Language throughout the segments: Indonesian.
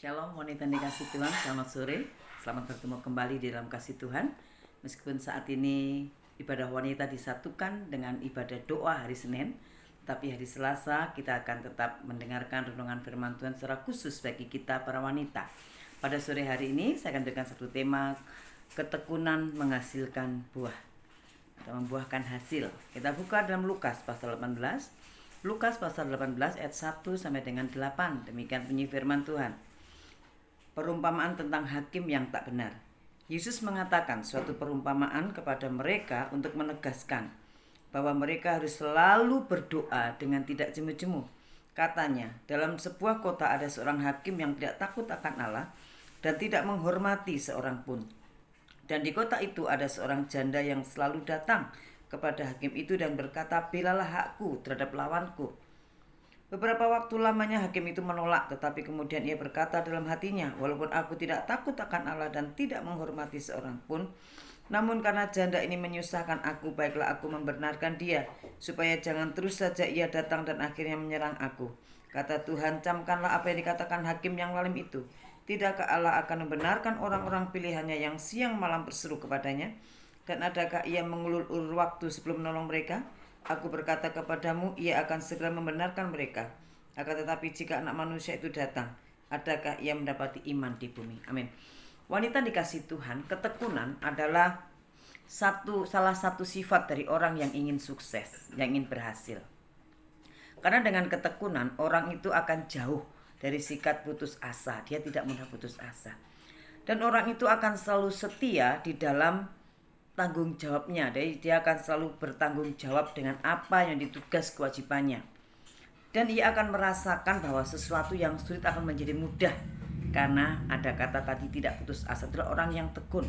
Shalom wanita yang dikasih Tuhan, selamat sore. Selamat bertemu kembali di dalam kasih Tuhan. Meskipun saat ini ibadah wanita disatukan dengan ibadah doa hari Senin, tapi hari Selasa kita akan tetap mendengarkan renungan firman Tuhan secara khusus bagi kita para wanita. Pada sore hari ini saya akan berikan satu tema, ketekunan menghasilkan buah atau membuahkan hasil. Kita buka dalam Lukas pasal 18. Lukas pasal 18 ayat 1 sampai dengan 8. Demikian bunyi firman Tuhan. Perumpamaan tentang hakim yang tak benar. Yesus mengatakan suatu perumpamaan kepada mereka untuk menegaskan bahwa mereka harus selalu berdoa dengan tidak jemu-jemu. Katanya, dalam sebuah kota ada seorang hakim yang tidak takut akan Allah dan tidak menghormati seorang pun. Dan di kota itu ada seorang janda yang selalu datang kepada hakim itu dan berkata, "Belalah hakku terhadap lawanku." Beberapa waktu lamanya hakim itu menolak, tetapi kemudian ia berkata dalam hatinya, "Walaupun aku tidak takut akan Allah dan tidak menghormati seorang pun, namun karena janda ini menyusahkan aku, baiklah aku membenarkan dia, supaya jangan terus saja ia datang dan akhirnya menyerang aku." Kata Tuhan, "Camkanlah apa yang dikatakan hakim yang zalim itu. Tidakkah Allah akan membenarkan orang-orang pilihannya yang siang malam berseru kepadanya? Dan adakah ia mengulur-ulur waktu sebelum menolong mereka? Aku berkata kepadamu, ia akan segera membenarkan mereka. Akan tetapi jika anak manusia itu datang, adakah ia mendapati iman di bumi?" Amin. Wanita dikasih Tuhan, ketekunan adalah salah satu sifat dari orang yang ingin sukses, yang ingin berhasil. Karena dengan ketekunan, orang itu akan jauh dari sikap putus asa. Dia tidak mudah putus asa. Dan orang itu akan selalu setia di dalam tanggung jawabnya. Jadi dia akan selalu bertanggung jawab dengan apa yang ditugas kewajibannya. Dan ia akan merasakan bahwa sesuatu yang sulit akan menjadi mudah. Karena ada kata tadi tidak putus asa, adalah orang yang tekun.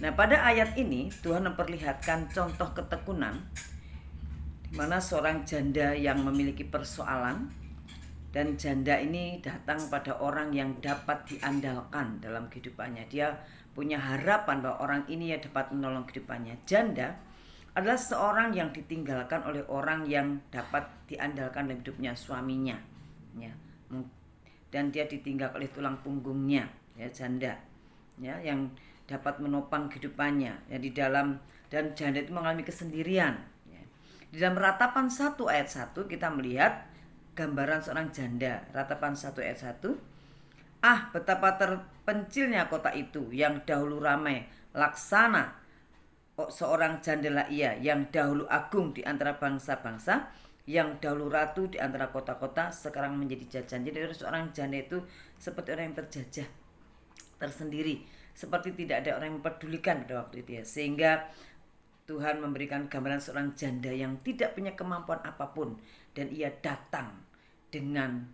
Nah, pada ayat ini Tuhan memperlihatkan contoh ketekunan di mana seorang janda yang memiliki persoalan, dan janda ini datang pada orang yang dapat diandalkan dalam kehidupannya. Dia punya harapan bahwa orang ini ya dapat menolong kehidupannya. Janda adalah seorang yang ditinggalkan oleh orang yang dapat diandalkan dalam hidupnya, suaminya. Ya. Dan dia ditinggal oleh tulang punggungnya, ya, janda. Ya, yang dapat menopang kehidupannya. Ya, dan janda itu mengalami kesendirian. Ya. Di dalam Ratapan 1 ayat 1 kita melihat gambaran seorang janda. Ratapan 1 ayat 1. "Ah, betapa terpencilnya kota itu yang dahulu ramai, laksana seorang jandela ia, yang dahulu agung di antara bangsa-bangsa, yang dahulu ratu di antara kota-kota, sekarang menjadi jajan." Jadi seorang janda itu seperti orang yang terjajah, tersendiri, seperti tidak ada orang yang mempedulikan pada waktu itu ya. Sehingga Tuhan memberikan gambaran seorang janda yang tidak punya kemampuan apapun, dan ia datang dengan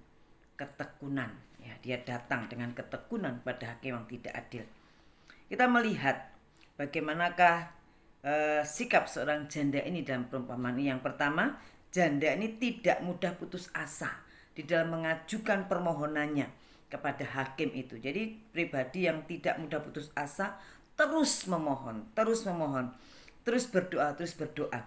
ketekunan. Ya, dia datang dengan ketekunan pada hakim yang tidak adil. Kita melihat bagaimanakah sikap seorang janda ini dalam perumpamaan ini. Yang pertama, janda ini tidak mudah putus asa di dalam mengajukan permohonannya kepada hakim itu. Jadi pribadi yang tidak mudah putus asa terus memohon, terus berdoa,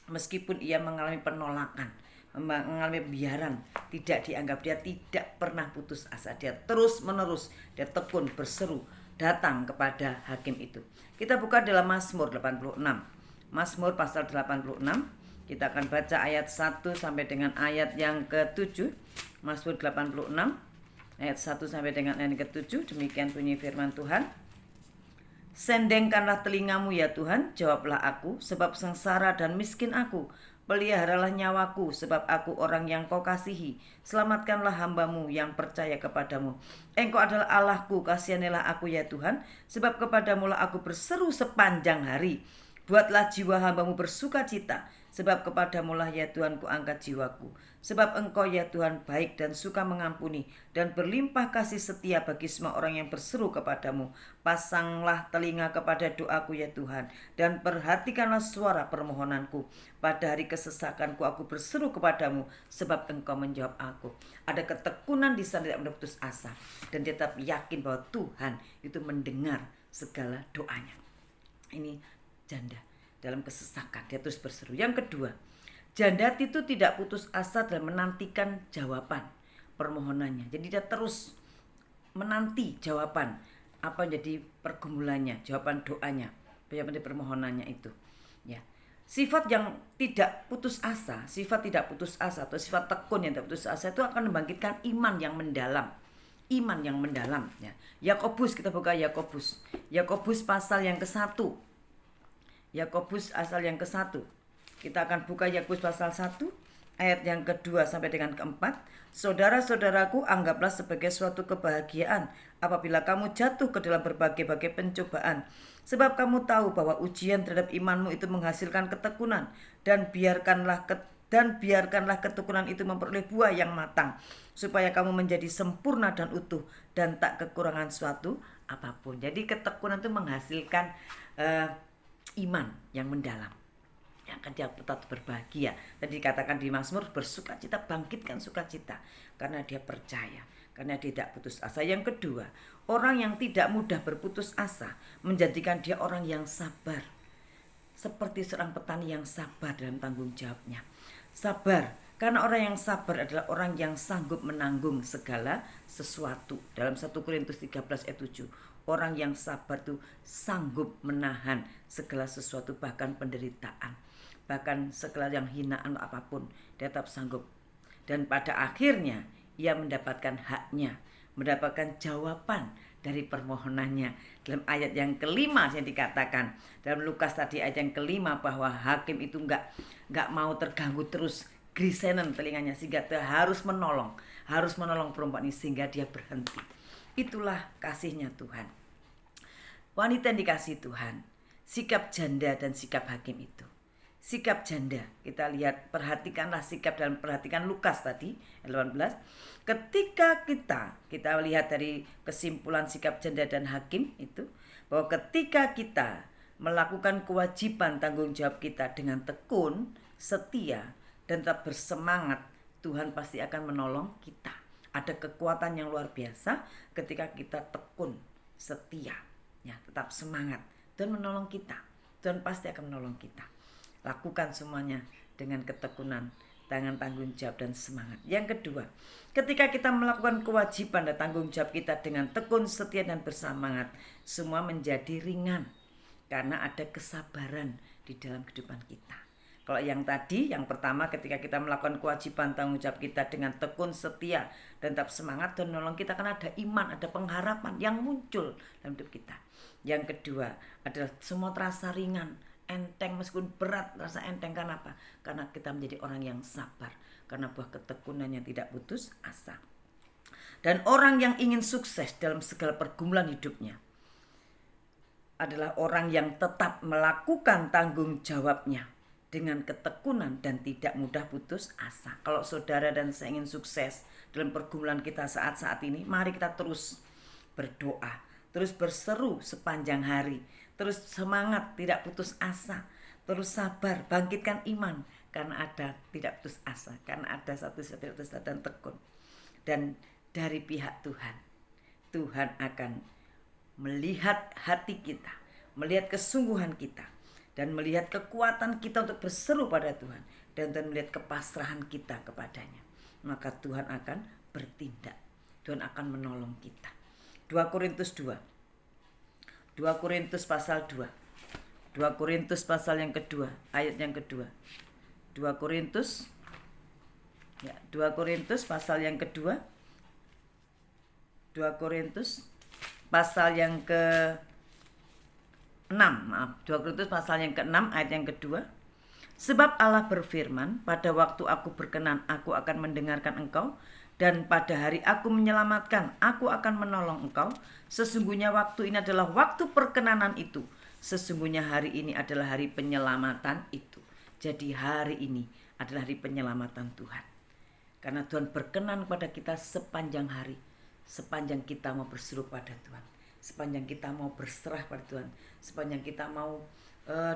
meskipun ia mengalami penolakan, mengalami pembiaran, tidak dianggap, dia tidak pernah putus asa. Dia terus menerus, dia tekun berseru datang kepada hakim itu. Kita buka dalam Mazmur 86. Mazmur pasal 86. Kita akan baca ayat 1 sampai dengan ayat yang ke-7. Mazmur 86 ayat 1 sampai dengan ayat ke-7. Demikian bunyi firman Tuhan. "Sendengkanlah telingamu ya Tuhan, jawablah aku, sebab sengsara dan miskin aku. Peliharalah nyawaku, sebab aku orang yang kau kasihi. Selamatkanlah hambamu yang percaya kepadamu. Engkau adalah Allahku, kasihanilah aku ya Tuhan, sebab kepadamulah aku berseru sepanjang hari. Buatlah jiwa hambamu bersuka cita, sebab kepadamulah ya Tuhan ku angkat jiwaku. Sebab engkau ya Tuhan baik dan suka mengampuni, dan berlimpah kasih setia bagi semua orang yang berseru kepadamu. Pasanglah telinga kepada doaku ya Tuhan, dan perhatikanlah suara permohonanku. Pada hari kesesakanku aku berseru kepadamu, sebab engkau menjawab aku." Ada ketekunan di sana, tidak berputus asa, dan dia tetap yakin bahwa Tuhan itu mendengar segala doanya. Ini janda dalam kesesakan, dia terus berseru. Yang kedua, janda itu tidak putus asa dalam menantikan jawaban permohonannya. Jadi dia terus menanti jawaban apa jadi pergumulannya, jawaban doanya, jawaban permohonannya itu. Ya. Sifat yang tidak putus asa, atau sifat tekun yang tidak putus asa itu akan membangkitkan iman yang mendalam. Iman yang mendalam, ya. Yakobus, kita buka Yakobus. Yakobus pasal yang ke-1. Yakobus pasal yang ke-1. Kita akan buka Yakobus pasal 1 ayat yang kedua sampai dengan keempat. Saudara-saudaraku, anggaplah sebagai suatu kebahagiaan apabila kamu jatuh ke dalam berbagai-bagai pencobaan. Sebab kamu tahu bahwa ujian terhadap imanmu itu menghasilkan ketekunan, dan biarkanlah ketekunan itu memperoleh buah yang matang, supaya kamu menjadi sempurna dan utuh dan tak kekurangan suatu apapun. Jadi ketekunan itu menghasilkan iman yang mendalam, yang akan dia tetap berbahagia. Tadi dikatakan di Mazmur, bersukacita, bangkitkan sukacita, karena dia percaya, karena dia tidak putus asa. Yang kedua, orang yang tidak mudah berputus asa menjadikan dia orang yang sabar, seperti seorang petani yang sabar dalam tanggung jawabnya. Sabar, karena orang yang sabar adalah orang yang sanggup menanggung segala sesuatu. Dalam 1 Korintus 13 ayat 7, orang yang sabar itu sanggup menahan segala sesuatu, bahkan penderitaan, bahkan segala yang hinaan apapun, dia tetap sanggup. Dan pada akhirnya ia mendapatkan haknya, mendapatkan jawaban dari permohonannya. Dalam ayat yang kelima yang dikatakan dalam Lukas tadi, ayat yang kelima, bahwa hakim itu nggak mau terganggu terus, grisenen telinganya, sehingga dia harus menolong perempuan ini sehingga dia berhenti. Itulah kasihnya Tuhan. Wanita yang dikasihi Tuhan, sikap janda dan sikap hakim itu. Sikap janda, kita lihat, perhatikan Lukas tadi, 18. Ketika kita lihat dari kesimpulan sikap janda dan hakim itu, bahwa ketika kita melakukan kewajiban tanggung jawab kita dengan tekun, setia, dan tetap bersemangat, Tuhan pasti akan menolong kita. Ada kekuatan yang luar biasa ketika kita tekun, setia, ya, tetap semangat, dan menolong kita. Tuhan pasti akan menolong kita. Lakukan semuanya dengan ketekunan, dengan tanggung jawab dan semangat. Yang kedua, ketika kita melakukan kewajiban dan tanggung jawab kita dengan tekun, setia, dan bersemangat, semua menjadi ringan karena ada kesabaran di dalam kehidupan kita. Kalau yang tadi, yang pertama, ketika kita melakukan kewajiban tanggung jawab kita dengan tekun, setia, dan tetap semangat, dan menolong kita, kan ada iman, ada pengharapan yang muncul dalam hidup kita. Yang kedua adalah semua terasa ringan, enteng, meskipun berat terasa enteng. Karena apa? Karena kita menjadi orang yang sabar, karena buah ketekunan yang tidak putus asa. Dan orang yang ingin sukses dalam segala pergumulan hidupnya adalah orang yang tetap melakukan tanggung jawabnya dengan ketekunan dan tidak mudah putus asa. Kalau saudara dan saya ingin sukses dalam pergumulan kita saat-saat ini, mari kita terus berdoa, terus berseru sepanjang hari, terus semangat, tidak putus asa, terus sabar, bangkitkan iman, karena ada tidak putus asa, karena ada satu tidak putus asa dan tekun. Dan dari pihak Tuhan, Tuhan akan melihat hati kita, melihat kesungguhan kita, dan melihat kekuatan kita untuk berseru pada Tuhan, dan melihat kepasrahan kita kepadanya. Maka Tuhan akan bertindak, Tuhan akan menolong kita. 2 Korintus 2, 2 Korintus pasal 2, 2 Korintus pasal yang kedua, ayat yang kedua. 2 Korintus, ya, 2 Korintus pasal yang kedua, 2 Korintus pasal yang ke-6, 2 Korintus pasal yang ke-6 ayat yang kedua. Sebab Allah berfirman, pada waktu aku berkenan, aku akan mendengarkan engkau, dan pada hari aku menyelamatkan, aku akan menolong engkau. Sesungguhnya waktu ini adalah waktu perkenanan itu, sesungguhnya hari ini adalah hari penyelamatan itu. Jadi hari ini adalah hari penyelamatan Tuhan, karena Tuhan berkenan pada kita sepanjang hari, sepanjang kita mau berseru pada Tuhan, sepanjang kita mau berserah pada Tuhan, sepanjang kita mau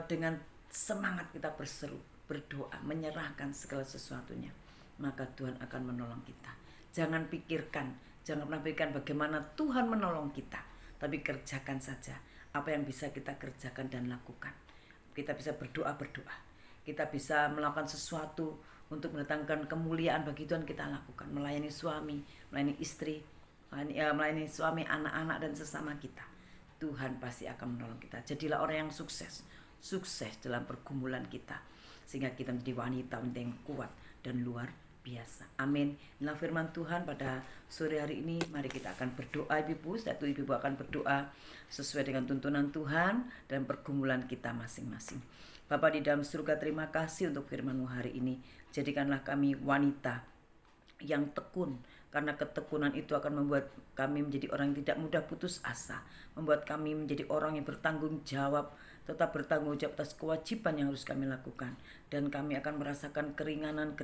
dengan semangat kita berseru, berdoa, menyerahkan segala sesuatunya, maka Tuhan akan menolong kita. Jangan pernah pikirkan bagaimana Tuhan menolong kita, tapi kerjakan saja apa yang bisa kita kerjakan dan lakukan. Kita bisa berdoa, kita bisa melakukan sesuatu untuk mendatangkan kemuliaan bagi Tuhan, kita lakukan. Melayani suami, melayani istri, melayani suami, anak-anak, dan sesama kita, Tuhan pasti akan menolong kita. Jadilah orang yang sukses dalam pergumulan kita, sehingga kita menjadi wanita yang kuat dan luar biasa. Amin. Inilah firman Tuhan pada sore hari ini. Mari kita akan berdoa, Ibu. Satu Ibu akan berdoa sesuai dengan tuntunan Tuhan dan pergumulan kita masing-masing. Bapa di dalam surga, terima kasih untuk firman-Mu hari ini. Jadikanlah kami wanita yang tekun, karena ketekunan itu akan membuat kami menjadi orang yang tidak mudah putus asa, membuat kami menjadi orang yang bertanggung jawab, tetap bertanggung jawab atas kewajiban yang harus kami lakukan, dan kami akan merasakan keringanan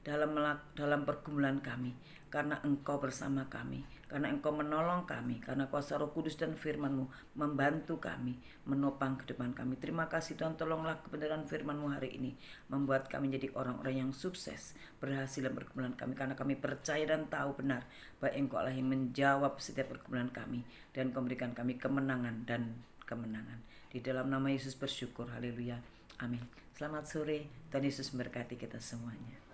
dalam pergumulan kami, karena Engkau bersama kami, karena Engkau menolong kami, karena kuasa Roh Kudus dan firman-Mu membantu kami, menopang kehidupan kami. Terima kasih Tuhan, tolonglah kebenaran firman-Mu hari ini membuat kami menjadi orang-orang yang sukses, berhasil dalam pergumulan kami, karena kami percaya dan tahu benar bahwa Engkau lah yang menjawab setiap pergumulan kami, dan Engkau memberikan kami kemenangan dan kemenangan. Di dalam nama Yesus bersyukur, haleluya, amin. Selamat sore, Tuhan Yesus memberkati kita semuanya.